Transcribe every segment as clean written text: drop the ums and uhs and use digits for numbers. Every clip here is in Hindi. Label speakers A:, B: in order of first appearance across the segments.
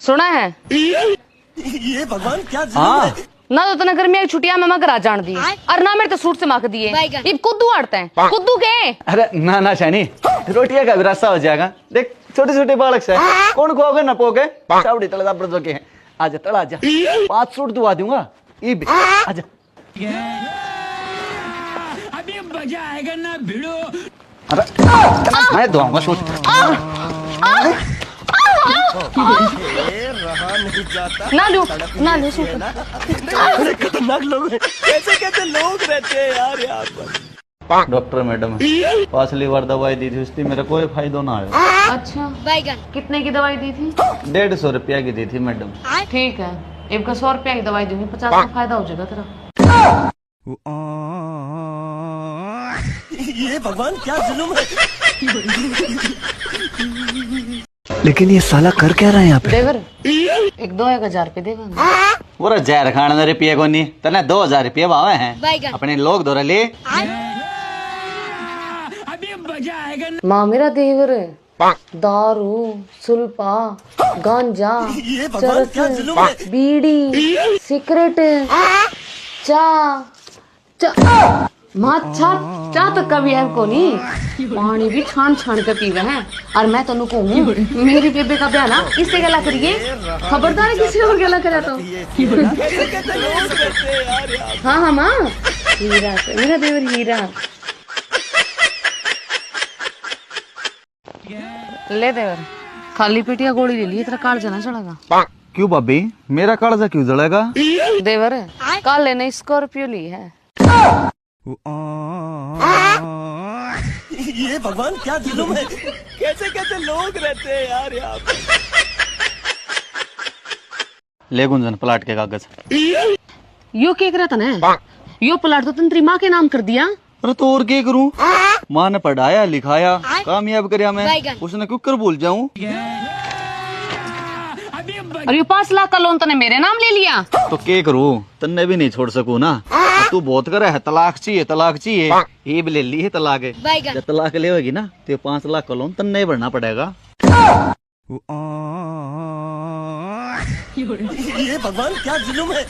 A: सुना है
B: ये भगवान क्या हाँ
A: ना तो तना गर्मियां की छुट्टियां में मगर आ जान दी और ना मेरे तो सूट से माक दिए ये कुद्दू आड़ते हैं कुद्दू के।
C: अरे ना ना शैनी रोटियां का भी रास्ता हो जाएगा। देख छोटे छोटे बालक से कौन खोगे ना पोगे चावड़ी तले बड़ के हैं। आजा तड़ा आजा 5 सूट दुआ दूंगा ये भी आजा।
D: अभी मजा आएगा ना भिड़ो।
C: अरे मैं दुआऊंगा सूट।
B: रहा नहीं जाता
A: ना लो सूट।
B: खतरनाक लोग हैं। कैसे कैसे लोग रहते हैं यार यहाँ पर।
C: डॉक्टर मैडम पिछली बार दवाई दी थी उसकी मेरा कोई फायदा ना आया।
A: अच्छा कितने की दवाई दी थी?
C: 150 रुपया की दी थी मैडम।
A: ठीक है एक का 100 रुपया की दवाई दूंगी 50 का फायदा हो जाएगा तेरा।
B: ये भगवान क्या जुल्म है।
E: लेकिन ये साला कर क्या रहा है यहाँ पे?
A: देवर एक 2000 रुपये देगा।
C: पूरा जहर खाने रुपये को नहीं तने 2000 रुपये भावे हैं अपने लोग दौरा ले।
D: अभी मजा आएगा ना।
A: माँ मेरा देवर दारू सुल्पा गांजा चरस बीड़ी सिगरेट चा माँ चा तक का भी है को नहीं पानी भी छान छान के पीवे हैं। और मैं तेन कहूँ मेरी बेबे का ब्याह ना इससे गला करिए खबरदार है किसी और गला करा तो। हाँ हाँ माँ हीरा मेरा देवर हीरा ले देवर खाली पेटिया गोली ले ली तेरा काल जाना चढ़ेगा।
C: क्यों भाभी मेरा कालजा क्यों जलेगा?
A: देवर कल लेने स्कॉर्पियो ली है।
B: ये भगवान क्या जुल्म है। कैसे कैसे लोग रहते हैं यार यहाँ पे।
C: ले गुंजन प्लाट के कागज।
A: यो क्या करा था यो प्लाट तो तंत्री माँ के नाम कर दिया।
C: अरे तो और क्या करूं माँ ने पढ़ाया लिखाया कामयाब करया मैं उसने क्यों कर भूल जाऊं।
A: और ये 5 लाख का लोन तने मेरे नाम ले लिया
C: तो क्या करूं तन्ने भी नहीं छोड़ सकूं ना। तू बहुत करे है तलाक चाहिए ये भी ले ली है तलाक जब तलाक ले होगी ना तो 5 लाख का लोन तन्ने ही भरना पड़ेगा।
B: ये भगवान क्या जुल्म है।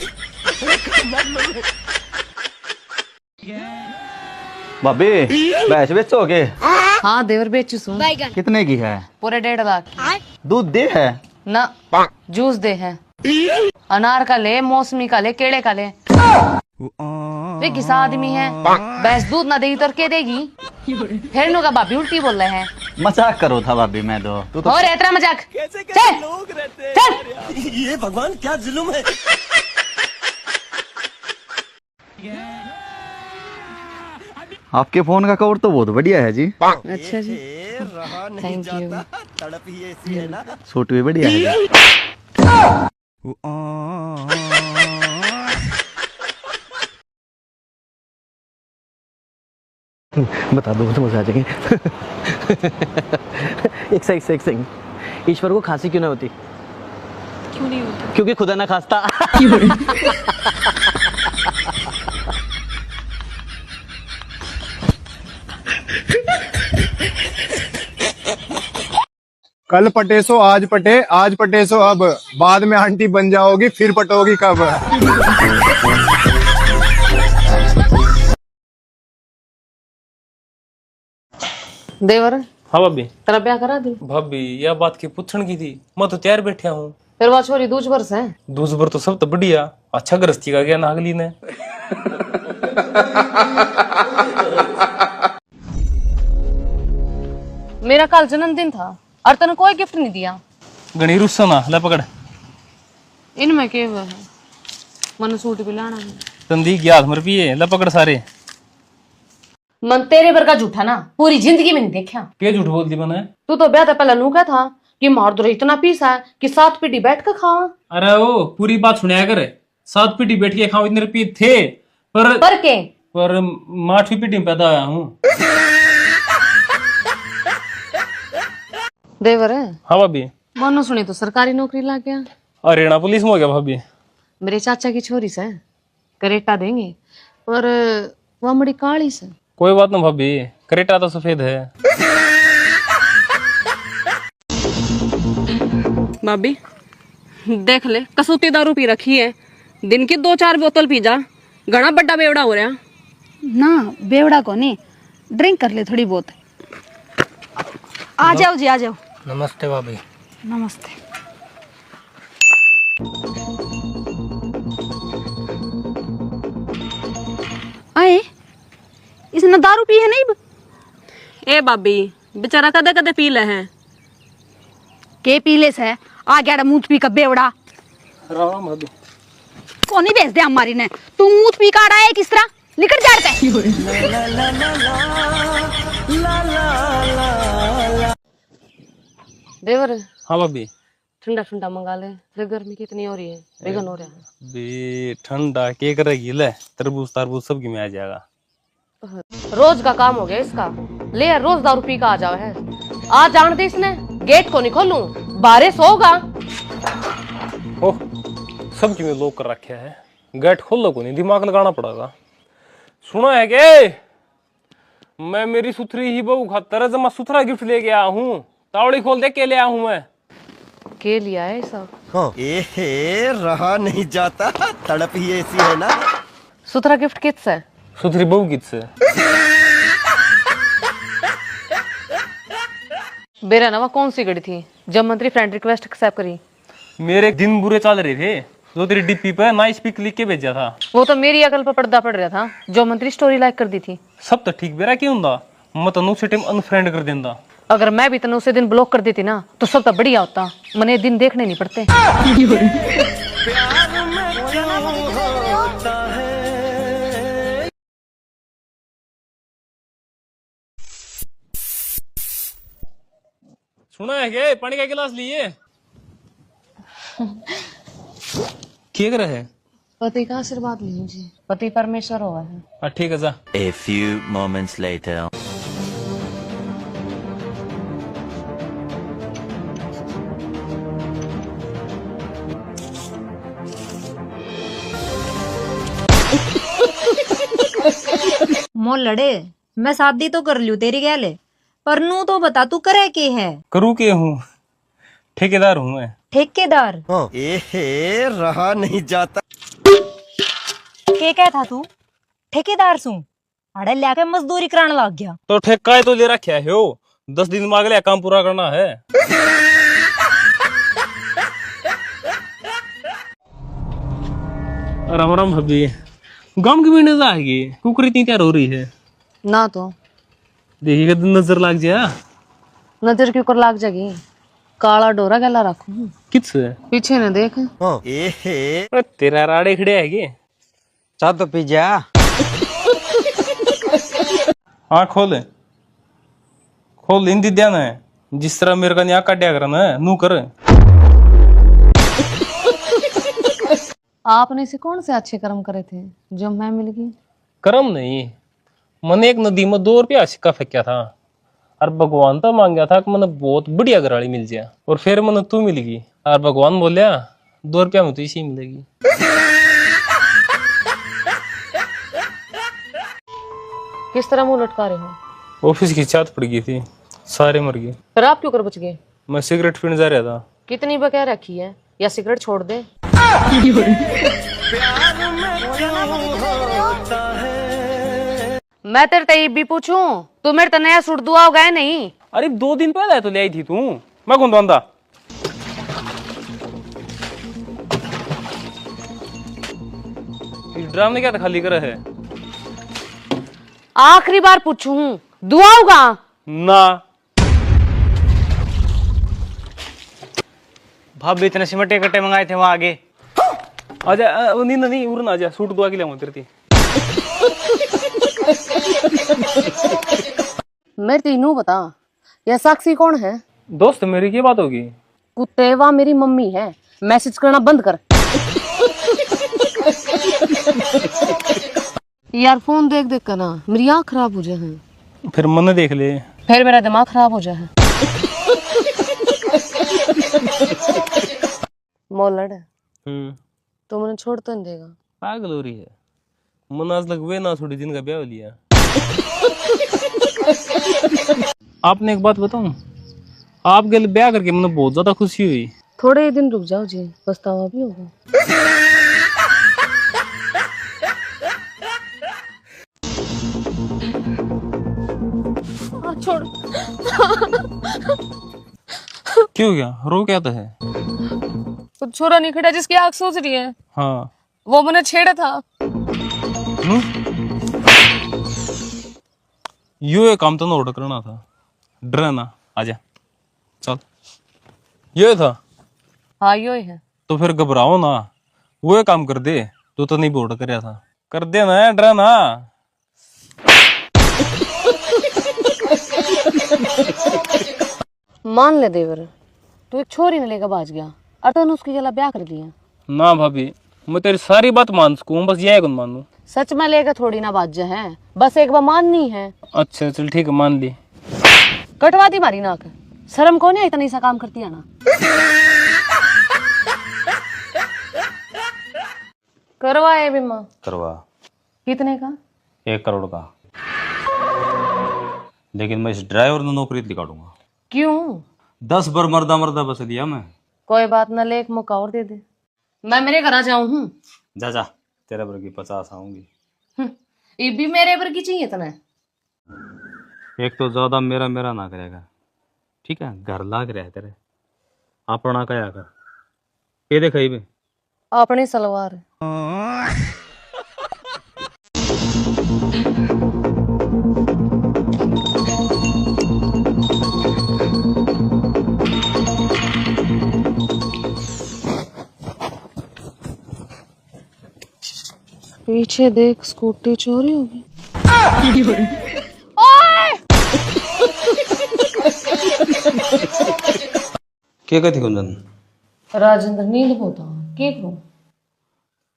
C: भाभी भैंस बेचोगे?
A: हाँ देवर बेचू सू।
C: कितने की है?
A: पूरे 1.5 लाख।
C: दूध दे है
A: ना जूस दे है अनार का ले मौसमी का ले केले का ले। वे किसा आदमी है भैंस दूध ना देगी तो क्या देगी। फिर नु का भाभी उल्टी बोल रहे हैं।
C: मजाक करो था भाभी मैं तो तू तो
A: और इतना मजाक
B: कैसे कैसे लोग रहते हैं यार यहाँ। ये भगवान क्या जुल्म है।
C: आपके फोन का कवर तो बहुत बढ़िया है जी।
A: अच्छा जी
B: रहा नहीं
A: थैंक यू।
B: जाता तड़प ही ऐसी है ना।
C: सूट भी बढ़िया है।
E: बता दो तो मजा आ जाएंगे। एक सेकंड ईश्वर को खांसी क्यों नहीं होती?
A: क्यों नहीं होती?
E: क्योंकि खुदा ना खास्ता।
F: कल पटे सो आज पटे आज पटे सो अब बाद में आंटी बन जाओगी फिर पटोगी कब।
A: देवर
G: हाँ भाभी।
A: तेरा ब्याह करा दी?
G: भाभी यह बात की पूछण की थी मैं तो तैयार बैठा हूँ।
A: फिर वह छोरी दूज वर्ष है।
G: दूज भर तो सब तो बढ़िया अच्छा गृहस्थी का गया नागली ने।
A: मेरा कल जन्मदिन था और तने कोई गिफ्ट नहीं दिया।
G: गणी रुस्सा ना ले पकड़।
A: इनमें क्या हुआ है मन सूट भी लाना है।
G: तंदी की हाथ में रुपये ले पकड़ सारे।
A: मन तेरे भर का झूठा ना पूरी जिंदगी में नहीं देखा।
G: क्या झूठ बोलती मैंने?
A: तू तो ब्याह पहले नू का था कि मार दो इतना पीसा है कि 7 पीढ़ी बैठ कर खावा।
G: अरे वो पूरी बात सुनाया कर। 7 पीढ़ी बैठ के खाओ इतने रुपये थे
A: पर के
G: पर 8वीं पीढ़ी में पैदा आया हूँ।
A: देवर है।
G: हाँ भाभी।
A: मानो सुनी तो सरकारी नौकरी ला गया।
G: हरियाणा पुलिस में हो गया भाभी।
A: मेरे चाचा की छोरी से करेटा देंगे और वह बड़ी काली से
G: कोई बात ना भाभी, क्रेटा तो सफेद है।
A: भाभी देख ले, कसूती दारू पी रखी है, दिन की 2-4 बोतल पी जा, घना बड़ा बेवड़ा हो रहा।
H: ना बेवड़ा को नहीं, ड्रिंक कर ले थोड़ी बहुत। आ जाओ जी, आ जाओ।
B: नमस्ते भाभी।
H: नमस्ते। आए इसने दारू पी है नहीं?
A: ए भाभी बेचारा कदे कदे पी ले हैं।
H: के पीले से आ गया मुंह पी का बेवड़ा।
G: राम भाभी।
H: कौन ही भेज दे हमारी ने, तू मुंह पी का आया किस तरह निकल जाते।
A: देवर
G: हाँ भाभी।
A: ठंडा ठंडा मंगा ले, फिर गर्मी कितनी हो रही है, बेगन हो रहा है।
G: बे ठंडा के करेगी, ले तरबूज तरबूज सब की में आ जाएगा।
A: रोज का काम हो गया इसका, ले यार रोज दारू पी का आ जाओ है। आज जान दे इसने, गेट को नहीं खोलूं, बारिश होगा।
G: ओह, सब की में लोग कर रखे है, गेट खोल लो को नहीं, दिमाग लगाना पड़ेगा। सुना है के मैं मेरी सुथरी ही बहू खातर जमा सुथरा गिफ्ट लेके आया हूँ। तावड़ी खोल दे के ले आया हूँ मैं।
A: के लिया है सब?
B: ए रहा नहीं जाता, तड़प ही ऐसी है ना।
A: सुथरा गिफ्ट किस है?
G: सुथरी बहू किस से?
A: बेरा नवा कौन सी गड़ी थी जब मंत्री फ्रेंड रिक्वेस्ट एक्सेप्ट करी?
G: मेरे दिन बुरे चल रहे थे, जो तेरी डीपी पे नाइस पिक लिख के भेजा था।
A: वो तो मेरी अकल पर पर्दा पड़ रहा था, जो मंत्री स्टोरी लाइक कर दी थी।
G: सब तो ठीक बेरा क्यों हुंदा, मैं तनु उसी टाइम अनफ्रेंड कर देंदा।
A: अगर मैं भी तने उसे दिन ब्लॉक कर देती ना तो सब तो बढ़िया होता, मने दिन देखने नहीं पड़ते।
G: सुना है क्या, पानी का गिलास लिए? क्या कर रहे हैं?
A: पति का आशीर्वाद लीजिए, पति परमेश्वर हुआ है।
G: हाँ ठीक है जा।
I: A few moments later.
H: मोल लड़े, मैं शादी तो कर लूं तेरी गैले, पर नू तो बता तू करे के है?
G: करूँ के हूँ, ठेकेदार हूँ मैं।
H: ठेकेदार?
B: ए रहा नहीं जाता।
H: के क्या था तू? ठेकेदार सू अड़े लाके मजदूरी कराने लग गया।
G: तो ठेका तो ले रखा है हो, 10 दिन में अगले काम पूरा करना है। राम राम भाभी, गांव की मीटिंग आएगी, कुकरी इतनी तैयार हो रही है
A: ना तो
G: देखिएगा तो नजर लग जाए।
A: नजर क्यों कर लाग जाएगी, काला डोरा गला रखू।
G: किस
A: पीछे न देख।
G: तेरा राड़े खड़े है के?
E: चाह तो पी जा।
G: हाँ खोल खोल, हिंदी ध्यान है, जिस तरह मेरे का यहाँ काटिया करना है नू कर।
A: आपने से कौन से अच्छे कर्म करे थे जो मैं मिल गई?
G: कर्म नहीं, मैंने एक नदी में 2 रुपया सिक्का फेंका था और भगवान तो मांग गया था कि मैंने बहुत बढ़िया घराड़ी मिल जाए, और फिर मैंने तू मिल गई और भगवान बोलिया 2 रुपया में तो इसी मिलेगी।
A: किस तरह मुंह लटका रहे हो?
G: ऑफिस की चात पड़ गई थी, सारे मर गए।
A: पर आप क्यों कर बच गए?
G: मैं सिगरेट पीने जा रहा था।
A: कितनी बकाया रखी है, या सिगरेट छोड़ दे? मैं तेरे ते भी पूछूं, तू मेरे तो नया सूट दुआ होगा नहीं?
G: अरे 2 दिन पहले तो ले आई थी तू, मैं कौन दूंगा? इस ड्राम ने क्या खाली करा है?
A: आखिरी बार पूछूं, दुआ होगा
G: ना।
E: भाभी इतने सिमटे कट्टे मंगाए थे वहां आगे।
G: आजा, नहीं उड़ना, आजा सूट दुआ के लिए तेरे थी।
A: मेरे तीनों बता, यह साक्षी कौन है?
G: दोस्त मेरी क्या बात होगी?
A: कुत्तेवा मेरी मम्मी है, मैसेज करना बंद कर। यार फोन देख देख कर ना मेरी आँख खराब हो जाए है।
G: फिर मन देख ले,
A: फिर मेरा दिमाग खराब हो जाए है। मोलड़ तो मैंने छोड़ तो नहीं देगा।
G: पागल हो रही है, मन आज लग वे ना छोड़ी जिनका ब्याह हो लिया। आपने एक बात बताऊं, आपके लिए ब्याह करके मुझे बहुत ज्यादा खुशी हुई।
A: थोड़े दिन रुक जाओ जी, पछतावा भी होगा। छोड़।
G: क्यों, क्या रो क्या है?
A: कुछ छोरा नहीं खड़ा जिसकी आग सोच रही है।
G: हाँ,
A: वो मैंने छेड़ा था।
G: यो एक काम तो ना ऑर्डर करना था। डर ना, आजा चल। ये था।
A: हाँ यो ही है।
G: तो फिर घबराओ ना, वो एक काम कर दे तो नहीं ऑर्डर कराया था। कर दे ना, डर ना।
A: मान ले देवर, तू एक छोरी ने लेकर भाज गया और तूने उसकी गला ब्याह कर दिया।
G: ना भाभी, मैं तेरी सारी बात मान सकूं, बस ये कौन मानू।
A: सच में लेकर थोड़ी ना भाज है, बस एक बार माननी है।
G: अच्छा चल ठीक है, मान ली।
A: कटवा दी मारी नाक, शर्म कौन है इतना सा काम करती है ना। करवाए बीमा।
E: करवा।
A: कितने का?
E: 1 करोड़ का। लेकिन मैं इस ड्राइवर ने नौकरी निकालूंगा।
A: क्यों?
E: 10 बार मर्दा मर्दा बस दिया मैं।
A: कोई बात ना, ले एक मौका और दे दे। मैं मेरे घर आ जाऊं हूँ।
E: जा जा, तेरे पर की 50 आऊंगी।
A: ये भी मेरे पर की चाहिए इतना।
E: एक तो ज्यादा मेरा मेरा ना करेगा, ठीक है? घर लाग रहा है तेरे, अपना कया कर। ये देख भी
A: अपनी सलवार। पीछे देख, स्कूटी चोरी होगी।
E: क्या कहती कुंदन?
A: राजेंद्र नींद होता के करूं?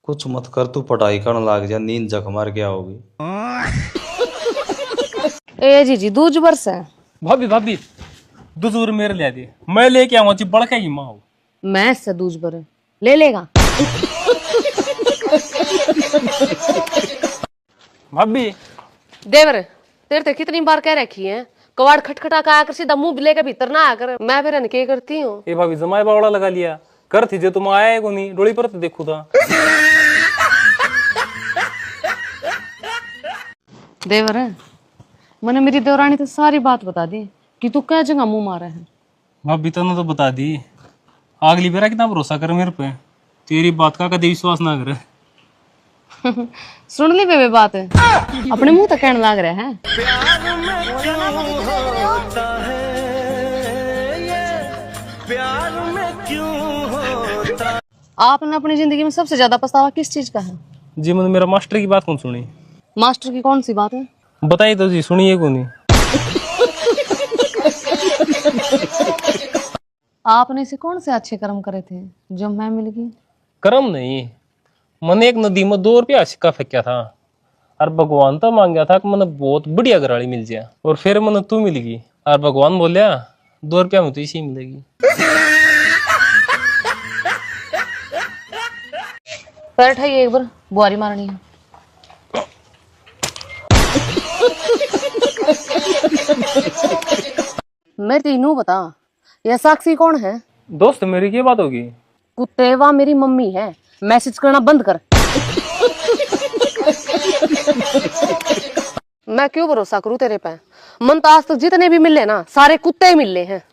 E: कुछ मत कर, तू पढ़ाई करने लाग जा, नींद जख मार क्या होगी।
A: ए जी दूज बरस है।
G: भाभी भाभी, दूसर मेरे ले दे, मैं लेके आऊंगा। ची बड़का की माँ
A: मैं से दूज बर ले लेगा।
G: भाभी।
A: देवर, तेरे तो कितनी बार कह रखी है कवाड़ खटखटा का आकर सीधा मुंह लेकर भीतर ना आकर। मैं फिर इनके करती हूँ।
G: ए भाभी, जमाई बावड़ा लगा लिया कर थी जो तुम आया को नहीं, डोली पर तो देखू था।
A: देवर, मैंने मेरी देवरानी तो सारी बात बता दी कि तू क्या जगह मुंह मारा है।
G: भाभी तने तो बता दी, अगली बेरा कितना भरोसा कर मेरे पे, तेरी बात का कभी विश्वास ना करे।
A: सुन ली बेबे बात है, अपने मुंह तक कहने लग रहा है। आपने अपनी जिंदगी में सबसे ज्यादा पछतावा किस चीज का है?
G: जी मैंने मेरा मास्टर की बात कौन सुनी?
A: मास्टर की कौन सी बात है?
G: बताइए तो जी, सुनिए को नहीं।
A: आपने से कौन से अच्छे कर्म करे थे जो मैं मिल गई?
G: कर्म नहीं, मैंने एक नदी में 2 रुपया सिक्का फेंका था और भगवान तो मांग गया था कि मैंने बहुत बढ़िया घराड़ी मिल जाए, और फिर मैंने तू मिल गई और भगवान बोलिया 2 रुपया में तो इसी मिलेगी।
A: पैर उठाइए एक बार, बुआरी मारनी है। मैं तीनों बता, यह साक्षी कौन है?
G: दोस्त मेरी क्या बात होगी?
A: कुत्तेवा मेरी मम्मी है, मैसेज करना बंद कर। मैं क्यों भरोसा करूं तेरे पे? मन तो आज तक जितने भी मिले ना, सारे कुत्ते ही मिले हैं।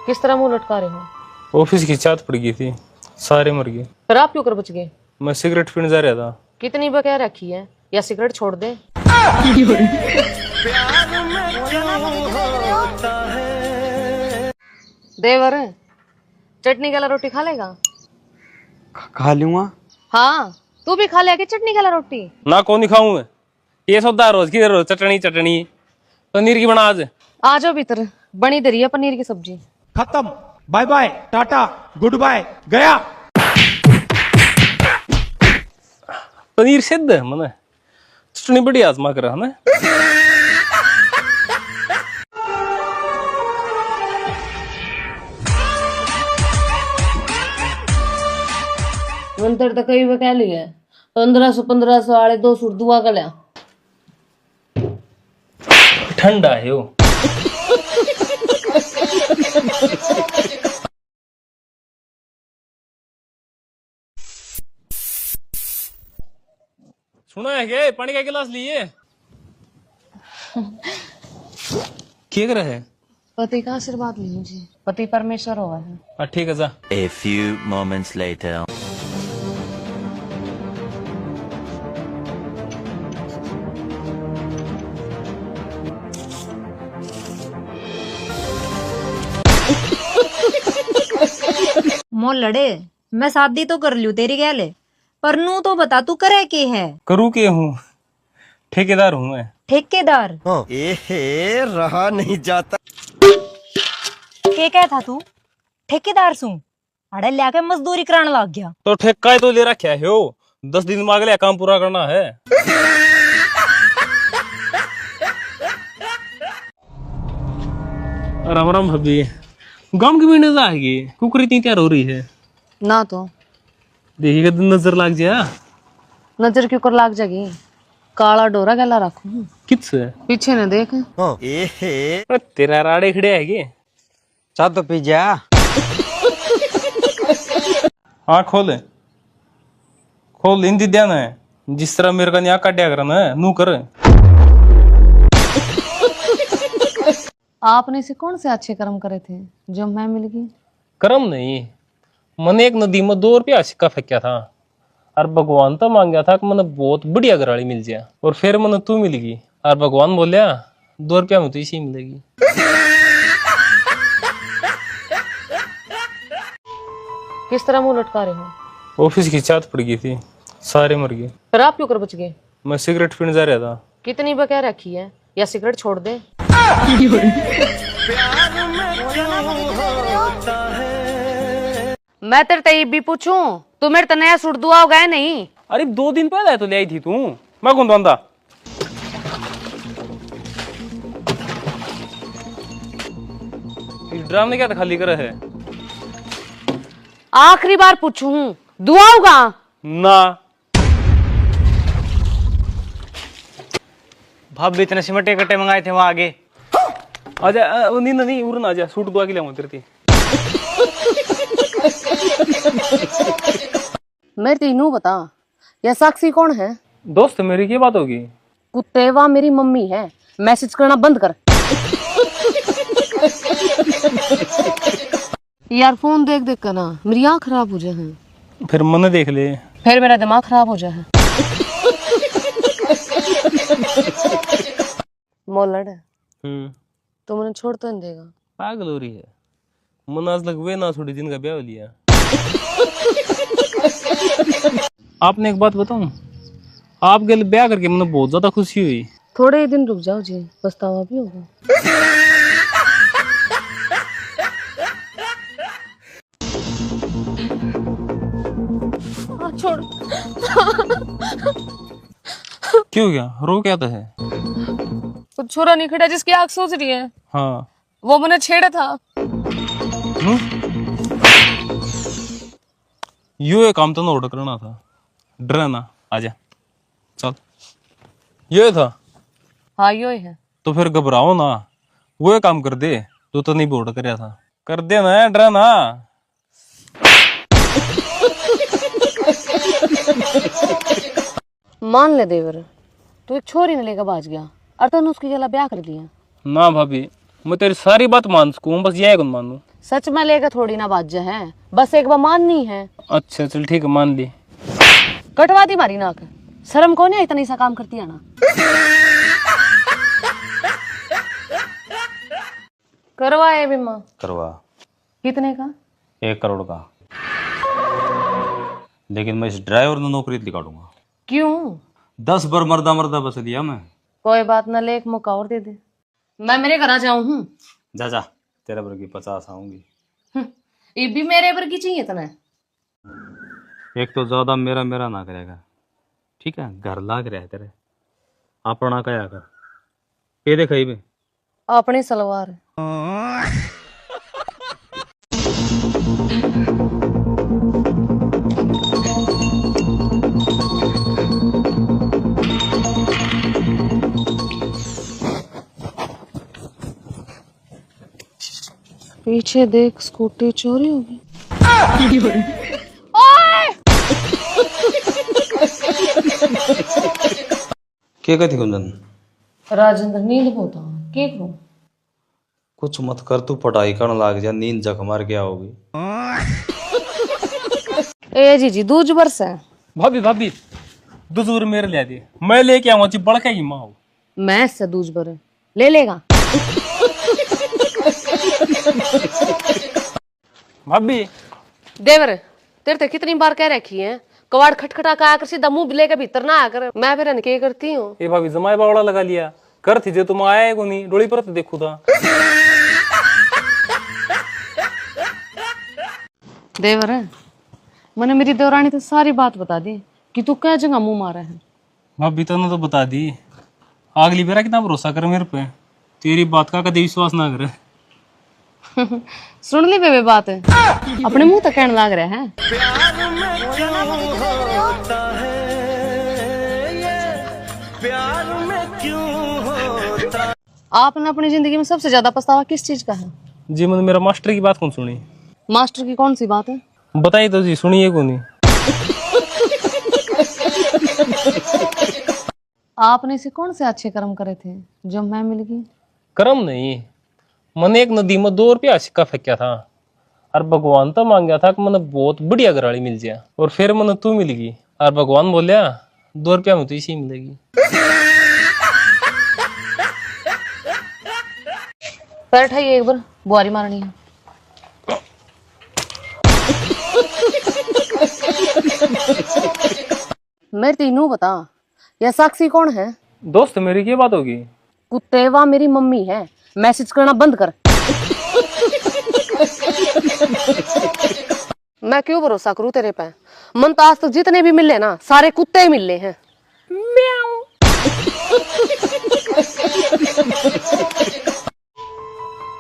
A: किस तरह मुंह लटका रहे हो?
G: ऑफिस की चात पड़ गई थी, सारे मर गए।
A: फिर आप क्यों कर बच गए?
G: मैं सिगरेट पीने जा रहा था।
A: कितनी बकैर रखी है, या सिगरेट छोड़ दे। देवर, चटनी वाला रोटी खा लेगा?
E: खा लूंगा।
A: हाँ, तू भी खा ले चटनी वाला रोटी।
G: ना कौन नहीं खाऊं मैं, ये सौदा रोज की रोज चटनी चटनी। पनीर की बना आज।
A: आ जाओ भीतर, बनी दे रही है पनीर की सब्जी।
B: खत्म, bye bye, tata, good bye, गया।
G: पनीर सिद्ध है मने, चटनी बड़ी आजमा कर है ना।
A: मंत्र तो कई वे कह लिया 1500 वाले 2 सूट दुआ का लिया।
G: ठंडा है वो। सुना है क्या? पानी का गिलास लिए क्या कर रहे हैं?
A: पति का आशीर्वाद ली मुझे, पति परमेश्वर हुआ है।
G: ठीक है जा।
I: A few moments later.
H: मोर लड़े, मैं शादी तो कर लूं तेरी गैले, पर नू तो बता तू करे के है?
G: करूँ के हूँ, ठेकेदार हूँ मैं।
H: ठेकेदार?
B: रहा नहीं जाता।
H: के क्या था तू? ठेकेदार सू अड़े लाके मजदूरी कराने लग गया।
G: तो ठेका तो ले रखा है हो, 10 दिन में अगले काम पूरा करना है। राम राम भाभी, गांव की भी नजर आएगी, कुकरी इतनी तैयार हो रही है
A: ना तो
G: देखिएगा तो नजर लग जाए।
A: नजर क्यों कर लाग जाएगी? काला डोरा गला रखू
G: किससे?
A: पीछे न देख।
G: तेरा राड़े खड़े है
B: चा तो पी जा।
G: हाँ खोल खोल, हिंदी ध्यान है, जिस तरह मेरे का यहाँ काटिया कर ना नू कर।
A: आपने से कौन से अच्छे कर्म करे थे जो मैं मिल गई?
G: कर्म नहीं, मैंने एक नदी में 2 रुपया सिक्का फेंका था और भगवान तो मांग गया था कि मैंने बहुत बढ़िया घराड़ी मिल जाए, और फिर मैंने तू मिल गई और भगवान बोलिया 2 रुपया में तो इसी मिलेगी।
A: किस तरह मुंह लटका रहे हो?
G: ऑफिस की चात पड़ गई थी, सारे मर गए।
A: फिर आप क्यों कर बच गए?
G: मैं सिगरेट पीने जा रहा था।
A: कितनी बकैर रखी है, या सिगरेट छोड़ दे? मैं तेरे तय भी पूछूं, तू मेरे तो नया सूट दुआ हो गया नहीं?
G: अरे 2 दिन पहले तो ले आई थी तू, मैं कौन बांधा? इस ड्राम ने क्या खाली करा है?
A: आखिरी बार पूछूं, दुआ होगा
G: ना।
C: भाभी इतने सिमटे कट्टे मंगाए थे वहां आगे।
G: आजा, नहीं नहीं उड़न आजा, सूट दुआ के लिए तेरे थी।
A: मैं तीनों बता, यह साक्षी कौन है?
G: दोस्त मेरी की बात होगी?
A: कुत्ते वा मेरी मम्मी है, मैसेज करना बंद कर। यार फोन देख देख कर ना मेरी आँख खराब हो जाए।
G: फिर मन देख ले,
A: फिर मेरा दिमाग खराब हो जाए। मोलड़ तो मैंने छोड़ तो नहीं देगा?
G: पागल हो रही है, मन आज लग वे ना थोड़ी दिन का ब्याह लिया। आपने एक बात बताऊं, आप गल ब्याह करके मुझे बहुत ज्यादा खुशी हुई।
A: थोड़े ही दिन रुक जाओ जी, पछतावा भी होगा। छोड़।
G: क्यों, क्या रो क्या तो है?
A: कुछ छोरा नहीं खड़ा जिसकी आंख सोच रही है।
G: हाँ
A: वो मैंने छेड़ा था।
G: ये काम तो नोट करना था, डरना। आजा चल, ये था।
A: हाँ यो है।
G: तो फिर घबराओ ना, वो काम कर दे तो नहीं बोर्ड कर था, कर दे ना, डरना।
A: मान ले देवर, तू एक छोरी ने लेकर भाज गया और तूने उसकी जला ब्याह कर दिया।
G: ना भाभी, मैं तेरी सारी बात मान सकूं, बस यह कौन मानू?
A: सच में लेकर थोड़ी ना बाज है, बस एक बार माननी है।
G: अच्छा चल ठीक है, मान ली।
A: कटवा दी मारी नाक, शर्म कौन है इतना सा काम करती है ना। करवाए बीमा?
E: करवा।
A: कितने का?
E: 1 करोड़ का। लेकिन मैं इस ड्राइवर ने नौकरी निकालूंगा।
A: क्यों?
E: 10 बार मर्दा मर्दा बस लिया मैं।
A: कोई बात ना, ले एक मौका और दे दे। मैं मेरे घर आ जाऊं हूँ।
E: जा जा, तेरे पर की 50 आऊंगी।
A: ये भी मेरे पर की चाहिए इतना?
E: एक तो ज्यादा मेरा मेरा ना करेगा, ठीक है? घर लाग रहा है तेरे, अपना क्या कर। ये देख भी
A: अपनी सलवार। पीछे देख, स्कूटी चोरी होगी।
E: क्या कहती कुंदन?
A: राजेंद्र नींद होता के करूं?
E: कुछ मत कर, तू पढ़ाई करने लग जा, नींद जख मार के आओगी।
A: ए जी दूज बरस है।
G: भाभी भाभी दूसर मेरे ले दे, मैं लेके आऊंगा ची बड़का की माँ हो।
A: मैं से दूज बर ले लेगा।
G: भाभी
A: देवर तेरे ते कितनी बार कह रखी है कवाड़ खटखटा का आकर सीधा मुंह लेकर भीतर ना आकर, मैं फिर इनके करती हूँ।
G: ये भाभी जमाए बावड़ा लगा लिया कर थी जे तुम आए को नहीं डोली पर तो देखू था।
A: देवर मैंने मेरी देवरानी तो सारी बात बता दी कि तू क्या जगह मुंह मारा है।
G: भाभी तूने तो बता दी, अगली बार कितना भरोसा कर मेरे पे, तेरी बात का कभी विश्वास ना करे।
A: सुन ली बेबे बात अपने मुंह तक कहने लग रहा है। आपने अपनी जिंदगी में सबसे ज्यादा पछतावा किस चीज का है?
G: जी मैंने मेरा मास्टर की बात कौन सुनी?
A: मास्टर की कौन सी बात है?
G: बताइए तो जी, सुनिए को नहीं।
A: आपने इसे कौन से अच्छे कर्म करे थे जो मैं मिल गई?
G: कर्म नहीं, मैंने एक नदी में 2 रुपया सिक्का फेंका था और भगवान तो मांग गया था कि मैंने बहुत बढ़िया घरवाली मिल जाए, और फिर मैंने तू मिल गई और भगवान बोलिया 2 रुपया में तो इसी मिलेगी।
A: पैर उठाइए, एक बार बुआरी मारनी है। मेरे तीनों बता, यह साक्षी कौन है?
G: दोस्त मेरी क्या बात होगी?
A: कुत्ते वा मेरी मम्मी है, मैसेज करना बंद कर। मैं क्यों भरोसा करूं तेरे पे? मन तो आज तक जितने भी मिले ना सारे कुत्ते ही मिले हैं।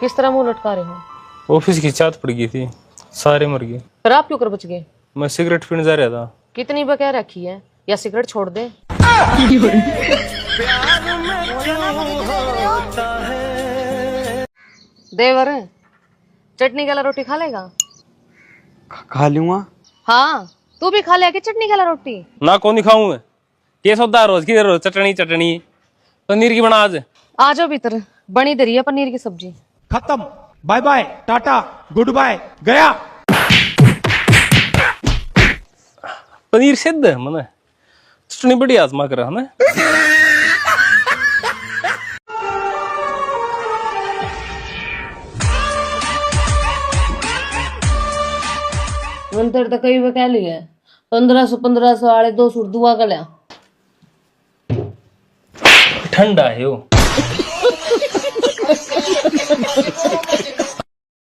A: किस तरह मुंह लटका रहे हो?
G: ऑफिस की चात पड़ गई थी, सारे मर गए।
A: फिर आप क्यों कर बच गए?
G: मैं सिगरेट पीने जा रहा था।
A: कितनी बकैर रखी है, या सिगरेट छोड़ दे। देवर चटनी वाला रोटी खा लेगा?
C: खा लूंगा।
A: हाँ तू भी खा ले कि चटनी वाला रोटी?
G: ना कौन खाऊं मैं, केस होता है रोज की रोज चटनी चटनी। पनीर की बना आज।
A: आ जाओ भीतर, बनी दे रही है पनीर की सब्जी।
B: खत्म, bye bye, tata, good bye, गया।
G: पनीर सिद्ध है मने, चटनी बड़ी आजमा कर है।
A: मंत्र तो कई कह ली है, 1500 वाले 2 सूट दुआ का लिया।
G: ठंडा है वो।